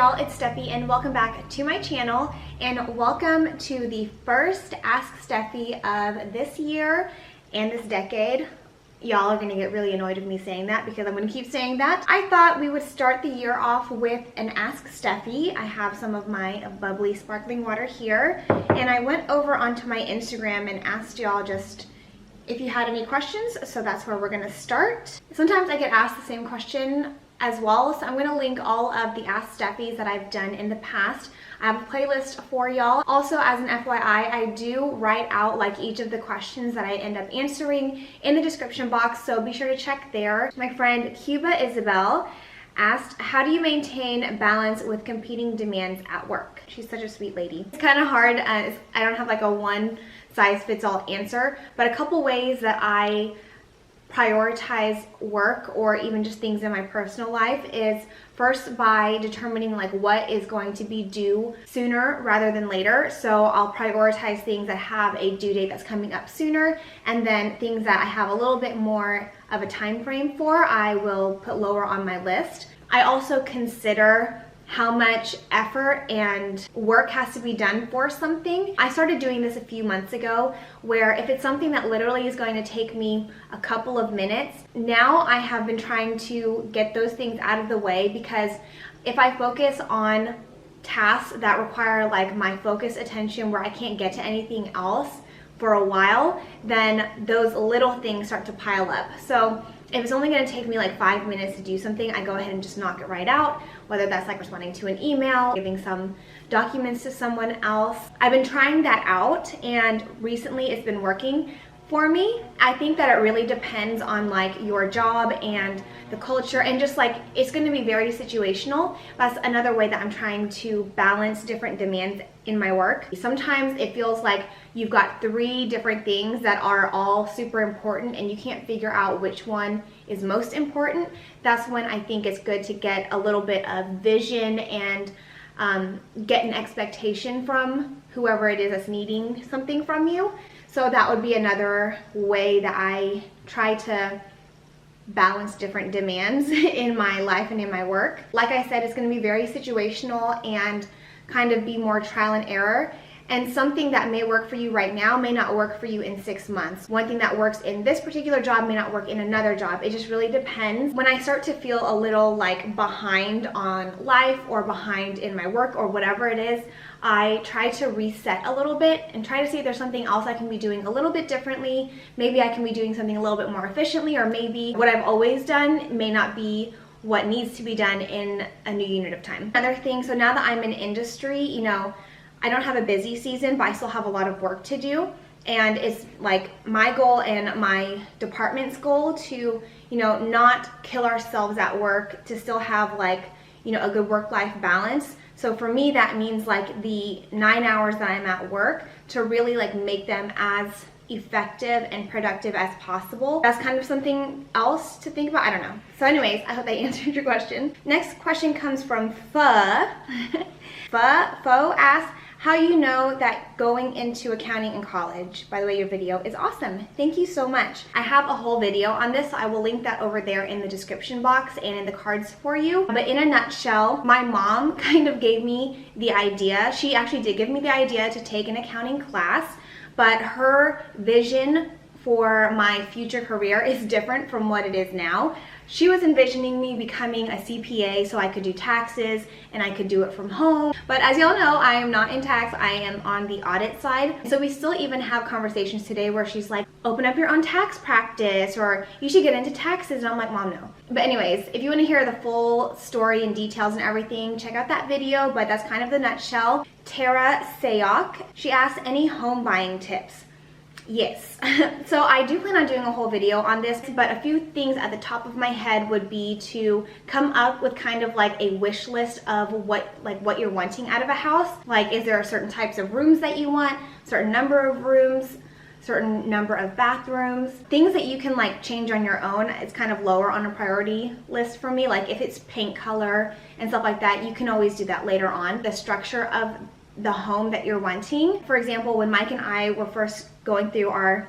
y'all, it's Stephie and welcome back to my channel and welcome to the first Ask Stephie of this year and this decade. Y'all are gonna get really annoyed with me saying that because I'm gonna keep saying that. I thought we would start the year off with an Ask Stephie. I have some of my bubbly sparkling water here and I went over onto my Instagram and asked y'all just if you had any questions, so that's where we're gonna start. Sometimes I get asked the same question as well, so I'm going to link all of the Ask Stephies that I've done in the past. I have a playlist for y'all. Also, as an FYI, I do write out like each of the questions that I end up answering in the description box, so be sure to check there. My friend Cuba Isabel asked, how do you maintain balance with competing demands at work? She's such a sweet lady. It's kind of hard as I don't have like a one size fits all answer, but a couple ways that I prioritize work or even just things in my personal life is first by determining like what is going to be due sooner rather than later. So I'll prioritize things that have a due date that's coming up sooner, and then things that I have a little bit more of a time frame for, I will put lower on my list. I also consider how much effort and work has to be done for something. I started doing this a few months ago where if it's something that literally is going to take me a couple of minutes, now I have been trying to get those things out of the way, because if I focus on tasks that require like my focused attention where I can't get to anything else for a while, then those little things start to pile up. So if it's only going to take me like 5 minutes to do something, I go ahead and just knock it right out, whether that's like responding to an email, giving some documents to someone else. I've been trying that out and recently it's been working for me. I think that it really depends on like your job and the culture, and just like it's going to be very situational. That's another way that I'm trying to balance different demands in my work. Sometimes it feels like you've got 3 different things that are all super important and you can't figure out which one is most important. That's when I think it's good to get a little bit of vision and get an expectation from whoever it is that's needing something from you. So that would be another way that I try to balance different demands in my life and in my work. Like I said, it's going to be very situational and kind of be more trial and error. And something that may work for you right now may not work for you in 6 months. One thing that works in this particular job may not work in another job. It just really depends. When I start to feel a little like behind on life or behind in my work or whatever it is, I try to reset a little bit and try to see if there's something else I can be doing a little bit differently. Maybe I can be doing something a little bit more efficiently, or maybe what I've always done may not be what needs to be done in a new unit of time. Another thing, so now that I'm in industry, you know, I don't have a busy season, but I still have a lot of work to do. And it's like my goal and my department's goal to, you know, not kill ourselves at work, to still have like, you know, a good work-life balance. So for me, that means like the 9 hours that I'm at work to really like make them as effective and productive as possible. That's kind of something else to think about. I don't know. So anyways, I hope that answered your question. Next question comes from Pho. Pho asks, how you know that going into accounting in college, by the way, your video is awesome. Thank you so much. I have a whole video on this, so I will link that over there in the description box and in the cards for you. But in a nutshell, my mom kind of gave me the idea. She actually did give me the idea to take an accounting class, but her vision for my future career is different from what it is now. She was envisioning me becoming a CPA so I could do taxes and I could do it from home. But as y'all know, I am not in tax, I am on the audit side. So we still even have conversations today where she's like, open up your own tax practice, or you should get into taxes. And I'm like, Mom, no. But anyways, if you want to hear the full story and details and everything, check out that video, but that's kind of the nutshell. Tara Sayok, she asked, any home buying tips? Yes. So I do plan on doing a whole video on this, but a few things at the top of my head would be to come up with kind of like a wish list of what you're wanting out of a house. Like, is there certain types of rooms that you want, certain number of rooms, certain number of bathrooms, things that you can like change on your own. It's kind of lower on a priority list for me. Like if it's paint color and stuff like that, you can always do that later on. The structure of the home that you're wanting. For example, when Mike and I were first going through our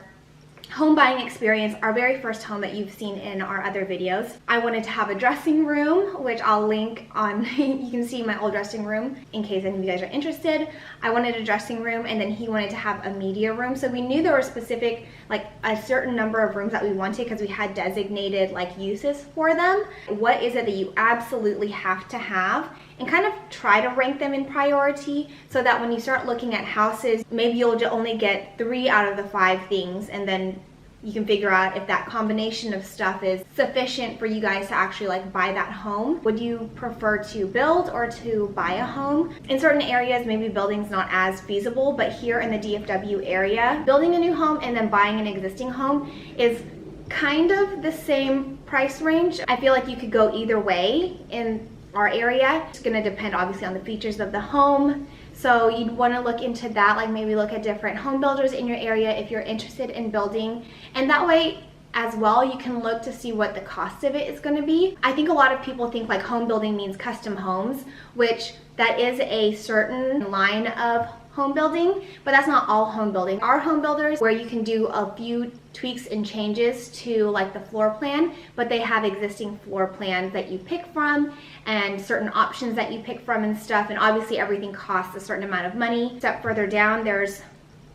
home buying experience, our very first home that you've seen in our other videos, I wanted to have a dressing room, which I'll link on. You can see my old dressing room in case any of you guys are interested. I wanted a dressing room, and then he wanted to have a media room. So we knew there were specific, like a certain number of rooms that we wanted because we had designated like uses for them. What is it that you absolutely have to have? And kind of try to rank them in priority so that when you start looking at houses, maybe you'll only get 3 out of the 5 things, and then you can figure out if that combination of stuff is sufficient for you guys to actually like buy that home. Would you prefer to build or to buy a home? In certain areas, maybe building's not as feasible, but here in the DFW area, building a new home and then buying an existing home is kind of the same price range. I feel like you could go either way in our area. It's going to depend obviously on the features of the home. So you'd want to look into that, like maybe look at different home builders in your area if you're interested in building. And that way as well, you can look to see what the cost of it is going to be. I think a lot of people think like home building means custom homes, which that is a certain line of home building, but that's not all home building. Our home builders, where you can do a few tweaks and changes to like the floor plan, but they have existing floor plans that you pick from and certain options that you pick from and stuff, and obviously everything costs a certain amount of money. Step further down, there's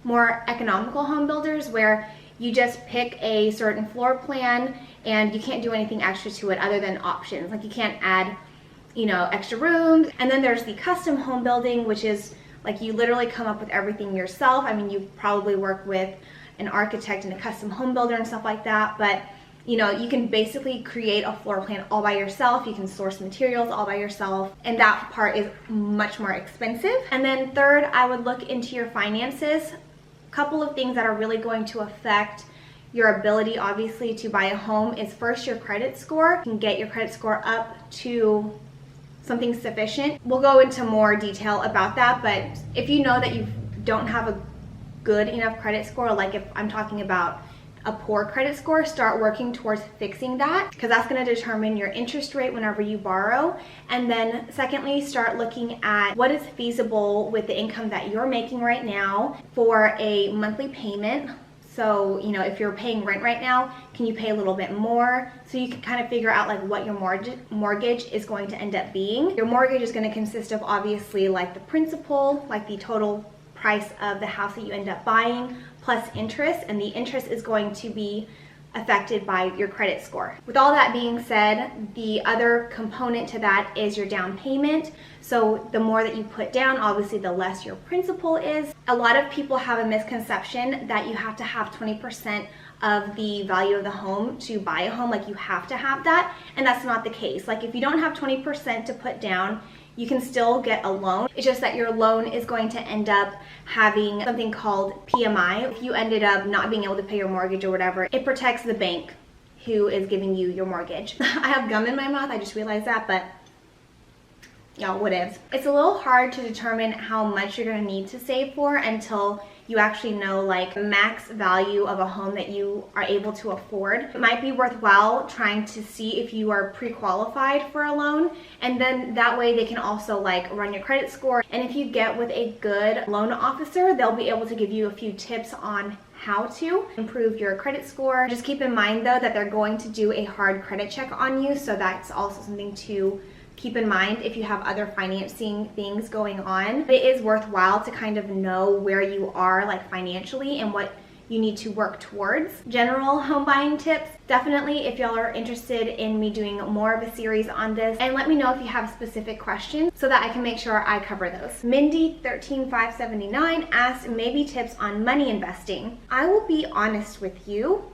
more economical home builders where you just pick a certain floor plan and you can't do anything extra to it other than options. Like you can't add, you know, extra rooms. And then there's the custom home building, which is like you literally come up with everything yourself. I mean, you probably work with an architect and a custom home builder and stuff like that, but you know, you can basically create a floor plan all by yourself. You can source materials all by yourself, and that part is much more expensive. And then third, I would look into your finances. A couple of things that are really going to affect your ability, obviously, to buy a home is first your credit score. You can get your credit score up to something sufficient. We'll go into more detail about that, but if you know that you don't have a good enough credit score, like if I'm talking about a poor credit score, start working towards fixing that, because that's going to determine your interest rate whenever you borrow. And then secondly, start looking at what is feasible with the income that you're making right now for a monthly payment. So, you know, if you're paying rent right now, can you pay a little bit more? So you can kind of figure out like what your mortgage is going to end up being. Your mortgage is going to consist of obviously like the principal, like the total price of the house that you end up buying, plus interest, and the interest is going to be affected by your credit score. With all that being said, the other component to that is your down payment. So the more that you put down, obviously the less your principal is. A lot of people have a misconception that you have to have 20% of the value of the home to buy a home, like you have to have that, and that's not the case. Like if you don't have 20% to put down, you can still get a loan. It's just that your loan is going to end up having something called PMI. If you ended up not being able to pay your mortgage or whatever, it protects the bank who is giving you your mortgage. I have gum in my mouth, I just realized that, but y'all, whatevs. It's a little hard to determine how much you're gonna need to save for until you actually know like the max value of a home that you are able to afford. It might be worthwhile trying to see if you are pre-qualified for a loan, and then that way they can also like run your credit score. And if you get with a good loan officer, they'll be able to give you a few tips on how to improve your credit score. Just keep in mind though that they're going to do a hard credit check on you, so that's also something to keep in mind if you have other financing things going on. It is worthwhile to kind of know where you are like financially and what you need to work towards. General home buying tips, definitely if y'all are interested in me doing more of a series on this, and let me know if you have specific questions so that I can make sure I cover those. Mindy13579 asked maybe tips on money investing. I will be honest with you,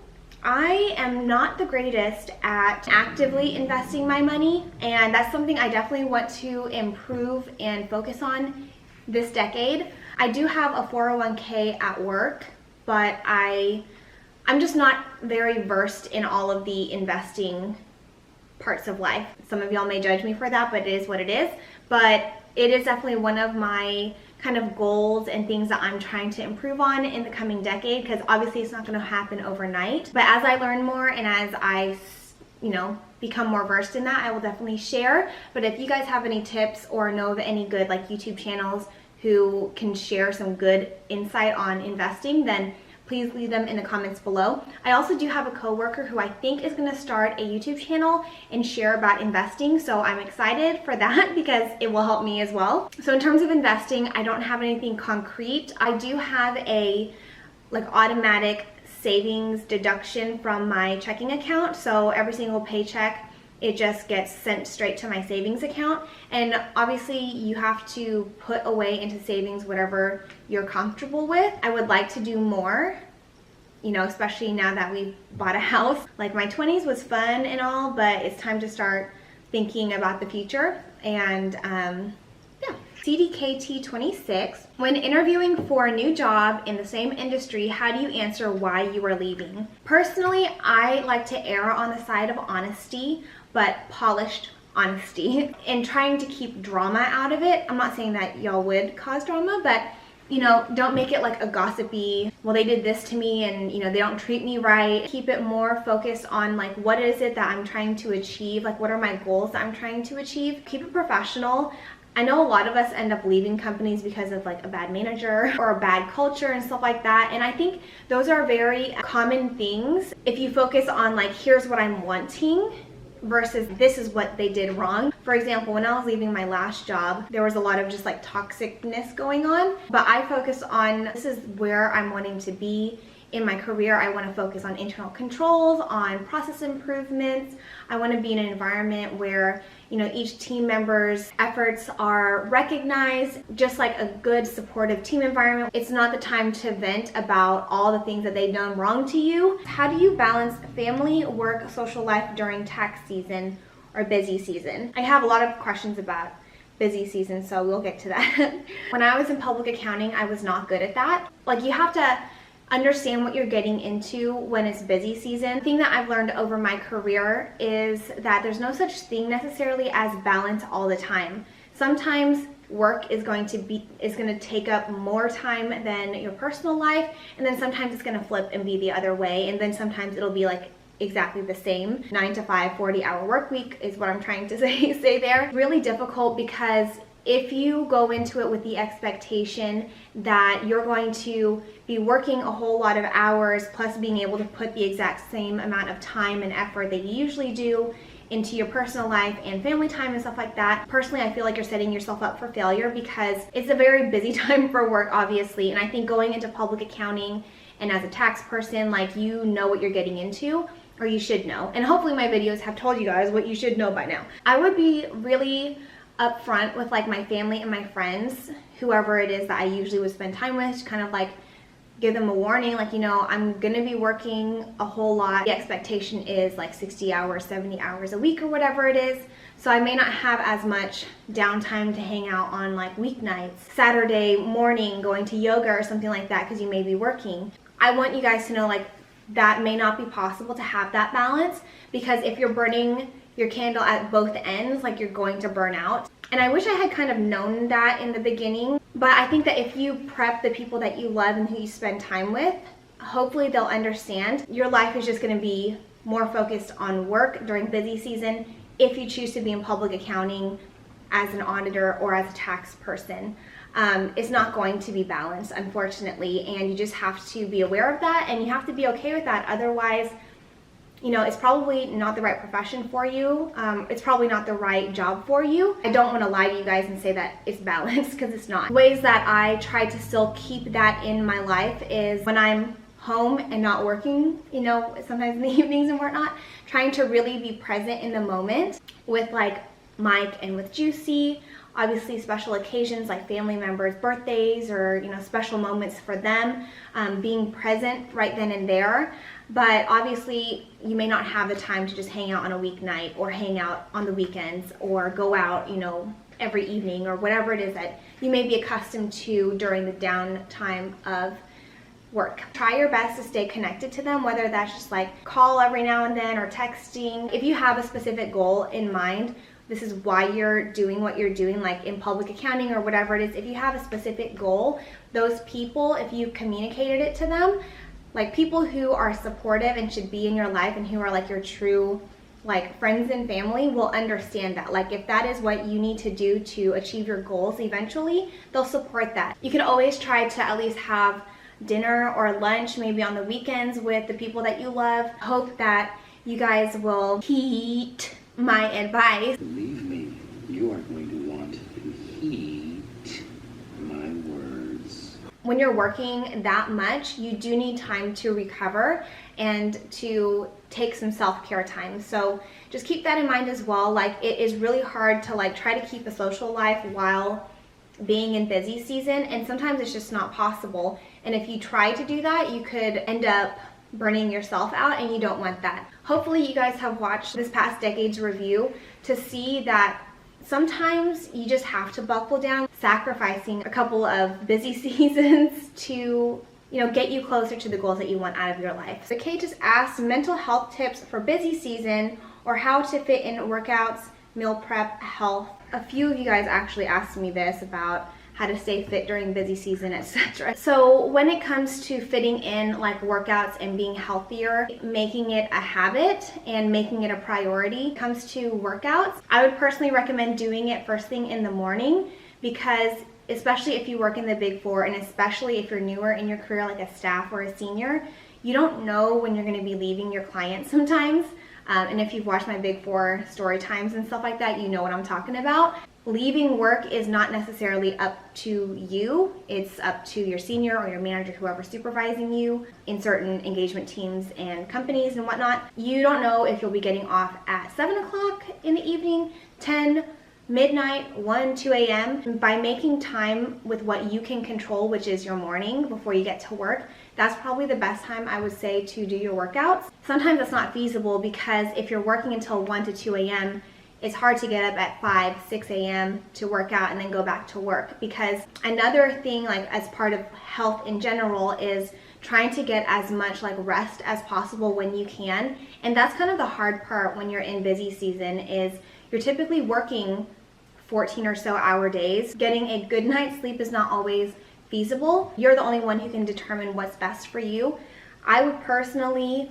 I am not the greatest at actively investing my money, and that's something I definitely want to improve and focus on this decade. I do have a 401k at work, but I'm just not very versed in all of the investing parts of life. Some of y'all may judge me for that, but it is what it is. But it is definitely one of my kind of goals and things that I'm trying to improve on in the coming decade, because obviously it's not going to happen overnight. But as I learn more and as I, you know, become more versed in that, I will definitely share. But if you guys have any tips or know of any good like YouTube channels who can share some good insight on investing, then please leave them in the comments below. I also do have a coworker who I think is going to start a YouTube channel and share about investing, so I'm excited for that because it will help me as well. So in terms of investing, I don't have anything concrete. I do have a automatic savings deduction from my checking account, so every single paycheck it just gets sent straight to my savings account. And obviously you have to put away into savings whatever you're comfortable with. I would like to do more, you know, especially now that we've bought a house. Like, my 20s was fun and all, but it's time to start thinking about the future. And yeah. CDKT26, when interviewing for a new job in the same industry, how do you answer why you are leaving? Personally, I like to err on the side of honesty, but polished honesty, and trying to keep drama out of it. I'm not saying that y'all would cause drama, but you know, don't make it like a gossipy, well, they did this to me and, you know, they don't treat me right. Keep it more focused on like, what is it that I'm trying to achieve? Like, what are my goals that I'm trying to achieve? Keep it professional. I know a lot of us end up leaving companies because of like a bad manager or a bad culture and stuff like that. And I think those are very common things. If you focus on like, here's what I'm wanting versus this is what they did wrong. For example, when I was leaving my last job, there was a lot of just like toxicness going on, but I focused on, this is where I'm wanting to be in my career. I want to focus on internal controls, on process improvements. I want to be in an environment where, you know, each team member's efforts are recognized, just like a good supportive team environment. It's not the time to vent about all the things that they've done wrong to you. How do you balance family, work, social life during tax season or busy season? I have a lot of questions about busy season, so we'll get to that. When I was in public accounting, I was not good at that. Like, you have to understand what you're getting into when it's busy season. The thing that I've learned over my career is that there's no such thing necessarily as balance all the time. Sometimes work is going to take up more time than your personal life, and then sometimes it's going to flip and be the other way, and then sometimes it'll be like exactly the same. 9 to 5, 40-hour work week is what I'm trying to say there. Really difficult, because if you go into it with the expectation that you're going to be working a whole lot of hours plus being able to put the exact same amount of time and effort that you usually do into your personal life and family time and stuff like that, personally, I feel like you're setting yourself up for failure, because it's a very busy time for work, obviously. And I think going into public accounting and as a tax person, like, you know what you're getting into, or you should know. And hopefully my videos have told you guys what you should know by now. I would be really upfront with like my family and my friends, whoever it is that I usually would spend time with, kind of like give them a warning, like, you know, I'm gonna be working a whole lot. The expectation is like 60 hours, 70 hours a week or whatever it is. So I may not have as much downtime to hang out on like weeknights, Saturday morning going to yoga or something like that, because you may be working. I want you guys to know, like, that may not be possible to have that balance, because if you're burning your candle at both ends, like, you're going to burn out. And I wish I had kind of known that in the beginning, but I think that if you prep the people that you love and who you spend time with, hopefully they'll understand. Your life is just going to be more focused on work during busy season if you choose to be in public accounting as an auditor or as a tax person. It's not going to be balanced, unfortunately, and you just have to be aware of that, and you have to be okay with that. Otherwise, you know, it's probably not the right profession for you. It's probably not the right job for you. I don't want to lie to you guys and say that it's balanced, because it's not. Ways that I try to still keep that in my life is when I'm home and not working, you know, sometimes in the evenings and whatnot, trying to really be present in the moment with like Mike and with Juicy. Obviously special occasions like family members' birthdays, or, you know, special moments for them, being present right then and there. But obviously you may not have the time to just hang out on a weeknight or hang out on the weekends or go out, you know, every evening or whatever it is that you may be accustomed to during the downtime of work. Try your best to stay connected to them, whether that's just like call every now and then or texting. If you have a specific goal in mind, this is why you're doing what you're doing, like in public accounting or whatever it is. If you have a specific goal, those people, if you communicated it to them, like people who are supportive and should be in your life and who are like your true like friends and family, will understand that. Like, if that is what you need to do to achieve your goals eventually, they'll support that. You can always try to at least have dinner or lunch, maybe on the weekends with the people that you love. Hope that you guys will heed my advice. Believe me, you are going to want to heed my words. When you're working that much, you do need time to recover and to take some self-care time. So just keep that in mind as well. Like, it is really hard to like try to keep a social life while being in busy season, and sometimes it's just not possible. And if you try to do that, you could end up burning yourself out, and you don't want that. Hopefully you guys have watched this past decade's review to see that sometimes you just have to buckle down, sacrificing a couple of busy seasons to, you know, get you closer to the goals that you want out of your life. So Kate just asked mental health tips for busy season, or how to fit in workouts, meal prep, health. A few of you guys actually asked me this about how to stay fit during busy season, etc. So when it comes to fitting in like workouts and being healthier, making it a habit and making it a priority, when it comes to workouts, I would personally recommend doing it first thing in the morning, because especially if you work in the Big Four, and especially if you're newer in your career like a staff or a senior, you don't know when you're going to be leaving your clients sometimes. And if you've watched my Big Four story times and stuff like that, you know what I'm talking about. Leaving work is not necessarily up to you. It's up to your senior or your manager, whoever's supervising you in certain engagement teams and companies and whatnot. You don't know if you'll be getting off at 7 o'clock in the evening, 10, midnight, 1, 2 a.m. By making time with what you can control, which is your morning before you get to work, that's probably the best time I would say to do your workouts. Sometimes that's not feasible, because if you're working until 1 to 2 a.m., it's hard to get up at 5, 6 a.m. to work out and then go back to work. Because another thing, like as part of health in general, is trying to get as much like rest as possible when you can. And that's kind of the hard part when you're in busy season, is you're typically working 14 or so hour days. Getting a good night's sleep is not always feasible. You're the only one who can determine what's best for you. I would personally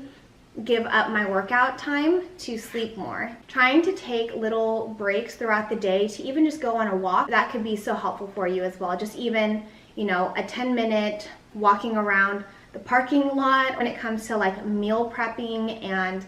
give up my workout time to sleep more. Trying to take little breaks throughout the day to even just go on a walk, that could be so helpful for you as well. Just even, you know, a 10-minute walking around the parking lot. When it comes to like meal prepping and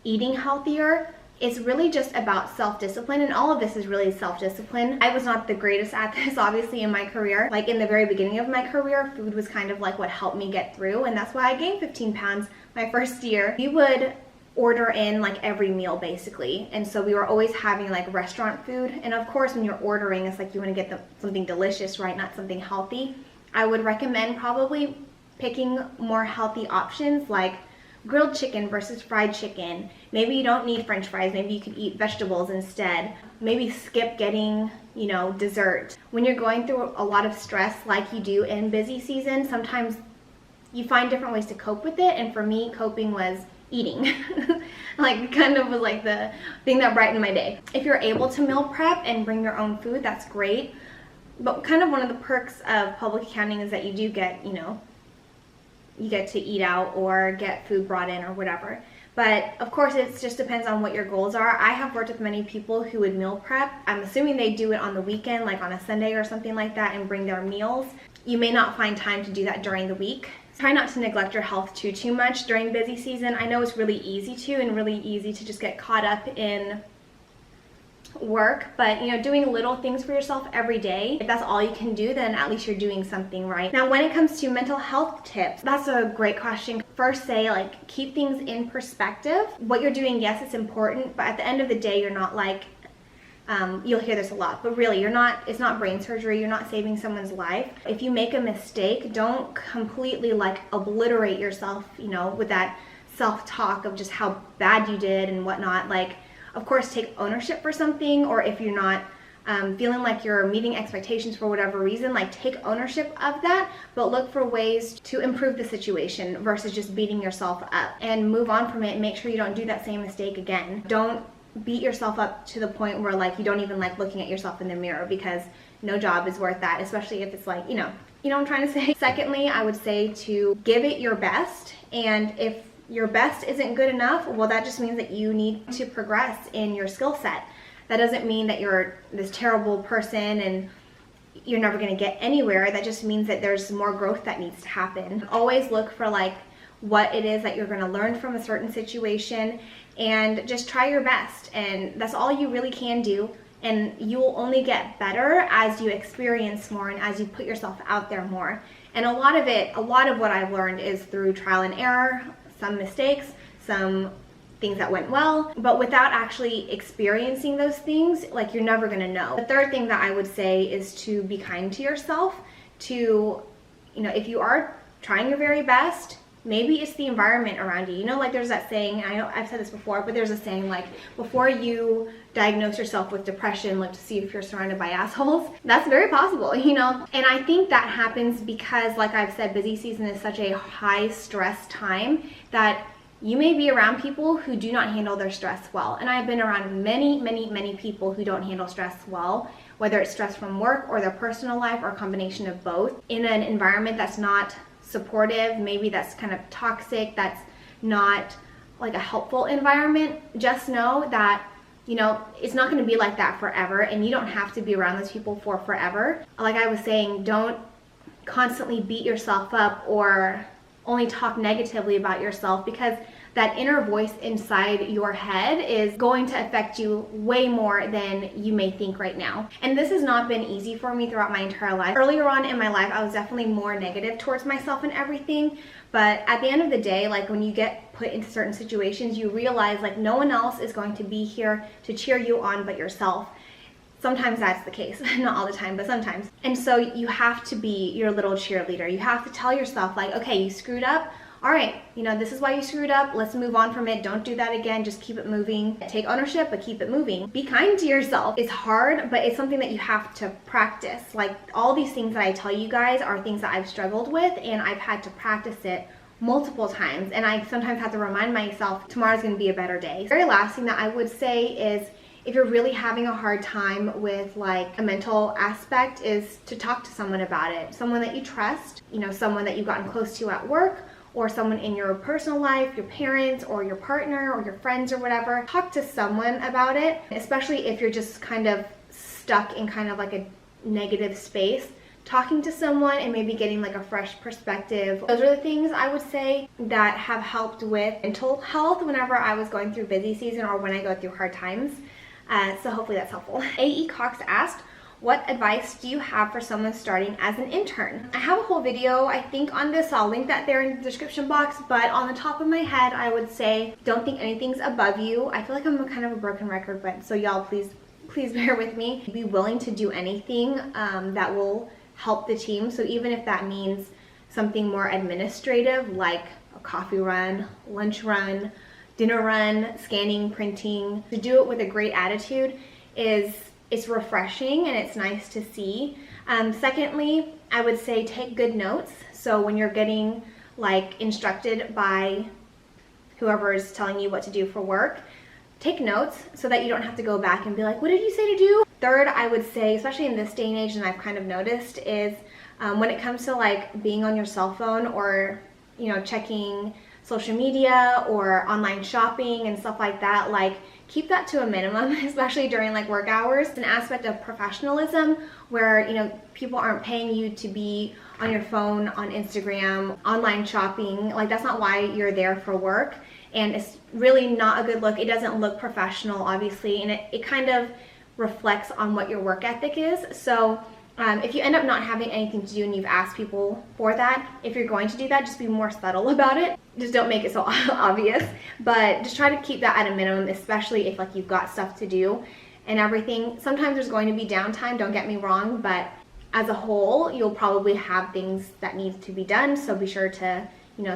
eating healthier, it's really just about self-discipline, and all of this is really self-discipline. I was not the greatest at this, obviously, in my career. Like in the very beginning of my career, food was kind of like what helped me get through, and that's why I gained 15 pounds my first year. We would order in like every meal basically, and so we were always having like restaurant food. And of course, when you're ordering, it's like you want to get something delicious, right? Not something healthy. I would recommend probably picking more healthy options, like grilled chicken versus fried chicken. Maybe you don't need french fries, maybe you could eat vegetables instead. Maybe skip getting, you know, dessert. When you're going through a lot of stress like you do in busy season, sometimes you find different ways to cope with it, and for me, coping was eating. Like, kind of was like the thing that brightened my day. If you're able to meal prep and bring your own food, that's great. But kind of one of the perks of public accounting is that you do get, you know, you get to eat out or get food brought in or whatever. But of course, it just depends on what your goals are. I have worked with many people who would meal prep. I'm assuming they do it on the weekend, like on a Sunday or something like that, and bring their meals. You may not find time to do that during the week. Try not to neglect your health too much during busy season. I know it's really easy to just get caught up in work, but you know, doing little things for yourself every day, if that's all you can do, then at least you're doing something right. Now, when it comes to mental health tips, that's a great question. First, say like, keep things in perspective. What you're doing, yes, it's important, but at the end of the day, you're not like, you'll hear this a lot, but really it's not brain surgery. You're not saving someone's life. If you make a mistake, don't completely like obliterate yourself, you know, with that self-talk of just how bad you did and whatnot. Like, of course, take ownership for something, or if you're not feeling like you're meeting expectations for whatever reason, like take ownership of that, but look for ways to improve the situation versus just beating yourself up, and move on from it and make sure you don't do that same mistake again. Don't beat yourself up to the point where like you don't even like looking at yourself in the mirror, because no job is worth that, especially if it's like, you know what I'm trying to say. Secondly, I would say to give it your best, and if your best isn't good enough, well, that just means that you need to progress in your skill set. That doesn't mean that you're this terrible person and you're never going to get anywhere. That just means that there's more growth that needs to happen. Always look for like what it is that you're going to learn from a certain situation, and just try your best. And that's all you really can do. And you will only get better as you experience more and as you put yourself out there more. And a lot of what I've learned is through trial and error, some mistakes, some things that went well, but without actually experiencing those things, like, you're never gonna know. The third thing that I would say is to be kind to yourself. To, if you are trying your very best, maybe it's the environment around you. Like, there's that saying, I know I've said this before, but there's a saying like, before you diagnose yourself with depression, look to see if you're surrounded by assholes. That's very possible, And I think that happens because, like I've said, busy season is such a high stress time that you may be around people who do not handle their stress well. And I've been around many, many, many people who don't handle stress well, whether it's stress from work or their personal life or a combination of both, in an environment that's not supportive, maybe that's kind of toxic, that's not like a helpful environment. Just know that, it's not going to be like that forever, and you don't have to be around those people for forever. Like I was saying, don't constantly beat yourself up or only talk negatively about yourself, because that inner voice inside your head is going to affect you way more than you may think right now. And this has not been easy for me throughout my entire life. Earlier on in my life, I was definitely more negative towards myself and everything. But at the end of the day, like, when you get put into certain situations, you realize like no one else is going to be here to cheer you on but yourself. Sometimes that's the case, not all the time, but sometimes. And so you have to be your little cheerleader. You have to tell yourself like, okay, you screwed up. All right, this is why you screwed up. Let's move on from it. Don't do that again. Just keep it moving. Take ownership, but keep it moving. Be kind to yourself. It's hard, but it's something that you have to practice. Like, all these things that I tell you guys are things that I've struggled with, and I've had to practice it multiple times. And I sometimes have to remind myself tomorrow's going to be a better day. The very last thing that I would say is, if you're really having a hard time with like a mental aspect, is to talk to someone about it. Someone that you trust, someone that you've gotten close to at work, or someone in your personal life, your parents or your partner or your friends or whatever. Talk to someone about it, especially if you're just kind of stuck in kind of like a negative space. Talking to someone and maybe getting like a fresh perspective. Those are the things I would say that have helped with mental health whenever I was going through busy season or when I go through hard times. So hopefully that's helpful. A.E. Cox asked, what advice do you have for someone starting as an intern? I have a whole video, I think, on this. I'll link that there in the description box, but on the top of my head, I would say, don't think anything's above you. I feel like I'm kind of a broken record, but so y'all please bear with me. Be willing to do anything that will help the team. So even if that means something more administrative, like a coffee run, lunch run, dinner run, scanning, printing, to do it with a great attitude it's refreshing and it's nice to see. Secondly, I would say take good notes. So when you're getting like instructed by whoever is telling you what to do for work, take notes so that you don't have to go back and be like, what did you say to do? Third, I would say, especially in this day and age, and I've kind of noticed, is when it comes to like being on your cell phone or checking social media or online shopping and stuff like that, like, keep that to a minimum, especially during like work hours. It's an aspect of professionalism where, people aren't paying you to be on your phone, on Instagram, online shopping. Like, that's not why you're there for work. And it's really not a good look. It doesn't look professional, obviously, and it kind of reflects on what your work ethic is. So if you end up not having anything to do and you've asked people for that, if you're going to do that, just be more subtle about it. Just don't make it so obvious, but just try to keep that at a minimum, especially if like you've got stuff to do and everything. Sometimes there's going to be downtime, don't get me wrong, but as a whole, you'll probably have things that need to be done, so be sure to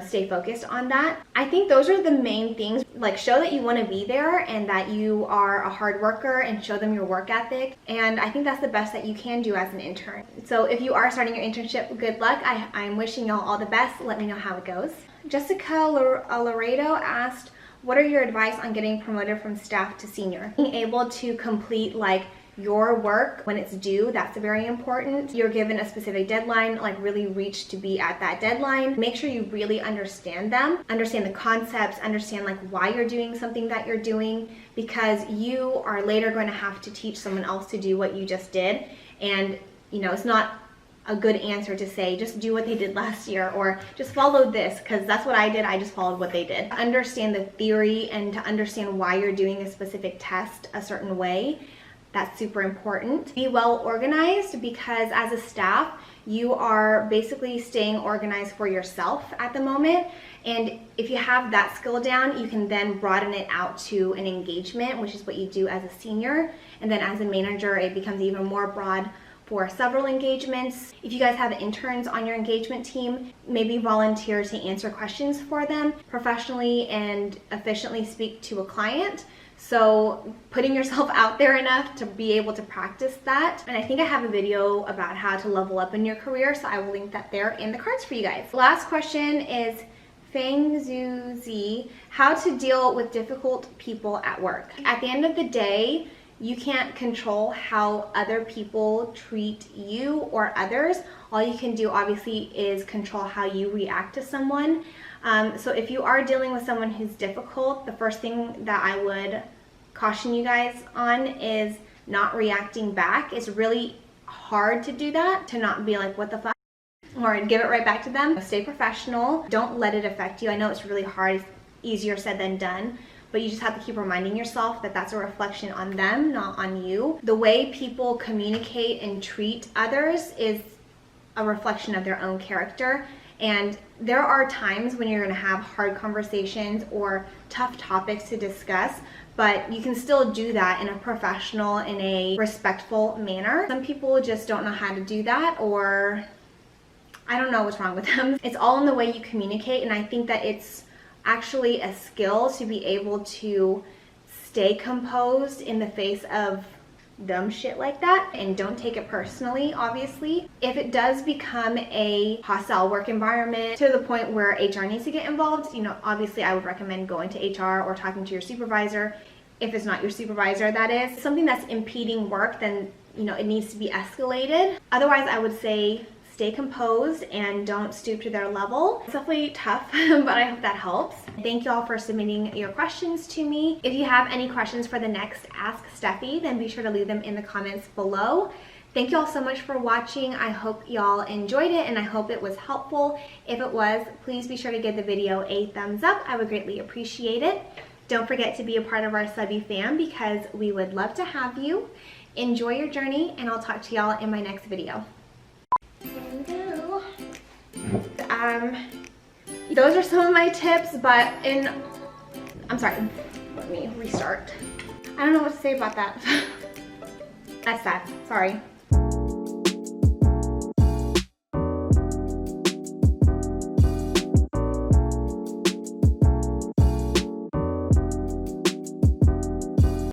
stay focused on that. I think those are the main things. Like, show that you want to be there and that you are a hard worker, and show them your work ethic. And I think that's the best that you can do as an intern. So if you are starting your internship, good luck. I'm wishing y'all all the best. Let me know how it goes. Jessica Laredo asked, what are your advice on getting promoted from staff to senior? Being able to complete like your work when it's due, that's very important. You're given a specific deadline, like really reach to be at that deadline. Make sure you really understand them, understand the concepts, understand like why you're doing something that you're doing, because you are later going to have to teach someone else to do what you just did. And you know, it's not a good answer to say just do what they did last year or just follow this, because that's what I did. I just followed what they did. Understand the theory and to understand why you're doing a specific test a certain way, that's super important. Be well organized, because as a staff you are basically staying organized for yourself at the moment, and if you have that skill down, you can then broaden it out to an engagement, which is what you do as a senior, and then as a manager it becomes even more broad for several engagements. If you guys have interns on your engagement team, maybe volunteer to answer questions for them, professionally and efficiently speak to a client. So putting yourself out there enough to be able to practice that. And I think I have a video about how to level up in your career, so I will link that there in the cards for you guys. Last question is Feng Zhu Z, how to deal with difficult people at work. At the end of the day, you can't control how other people treat you or others. All you can do obviously is control how you react to someone. So if you are dealing with someone who's difficult, the first thing that I would caution you guys on is not reacting back. It's really hard to do that, to not be like, what the fuck? Or give it right back to them. Stay professional. Don't let it affect you. I know it's really hard. It's easier said than done. But you just have to keep reminding yourself that that's a reflection on them, not on you. The way people communicate and treat others is a reflection of their own character. And there are times when you're gonna have hard conversations or tough topics to discuss, but you can still do that in a professional, in a respectful manner. Some people just don't know how to do that, or I don't know what's wrong with them. It's all in the way you communicate, and I think that it's actually a skill to be able to stay composed in the face of dumb shit like that, and don't take it personally. Obviously, if it does become a hostile work environment to the point where HR needs to get involved, you know, obviously I would recommend going to HR or talking to your supervisor. If it's not your supervisor, that is something that's impeding work, then you know it needs to be escalated. Otherwise, I would say stay composed and don't stoop to their level. It's definitely tough, but I hope that helps. Thank you all for submitting your questions to me. If you have any questions for the next Ask Stephie, then be sure to leave them in the comments below. Thank you all so much for watching. I hope y'all enjoyed it, and I hope it was helpful. If it was, please be sure to give the video a thumbs up. I would greatly appreciate it. Don't forget to be a part of our Subby fam, because we would love to have you. Enjoy your journey, and I'll talk to y'all in my next video. Those are some of my tips, but I'm sorry, let me restart. I don't know what to say about that. That's sad, sorry.